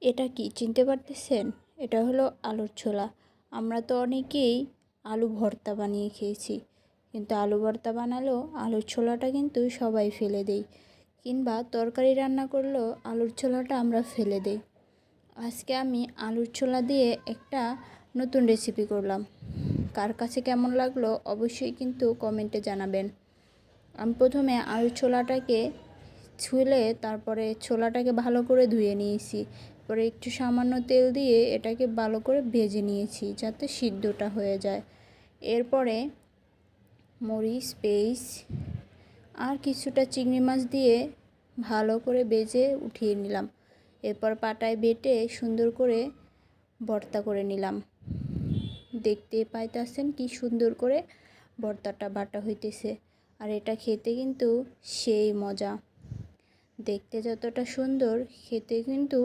এটা কি চিনতে পারতেছেন? এটা হলো আলুর ছোলা। আমরা তো অনেকেই আলু ভর্তা বানিয়ে খেয়েছি, কিন্তু আলু ভর্তা বানালেও আলুর ছোলাটা কিন্তু সবাই ফেলে দেই, কিংবা তরকারি রান্না করলেও আলুর ছোলাটা আমরা ফেলে দেই। আজকে আমি আলুর ছোলা দিয়ে একটা নতুন রেসিপি করলাম। কার কাছে কেমন লাগলো অবশ্যই কিন্তু কমেন্টে জানাবেন। আমি প্রথমে আলুর ছোলাটাকে ছুলে তারপরে ছোলাটাকে ভালো করে ধুয়ে নিয়েছি। পরে একটু সামান্য তেল দিয়ে এটাকে ভালো করে ভেজে নিয়েছি যাতে সিদ্ধটা হয়ে যায়। এরপরে মরিচ, পেঁয়াজ আর কিছুটা চিংড়ি মাছ দিয়ে ভালো করে ভেজে উঠিয়ে নিলাম। এরপর পাটায় বেটে সুন্দর করে ভর্তা করে নিলাম। দেখতেই পাইতেছেন কি সুন্দর করে ভর্তাটা বাটা হইতেছে। আর এটা খেতে কিন্তু সেই মজা। দেখতে যতটা সুন্দর, খেতে কিন্তু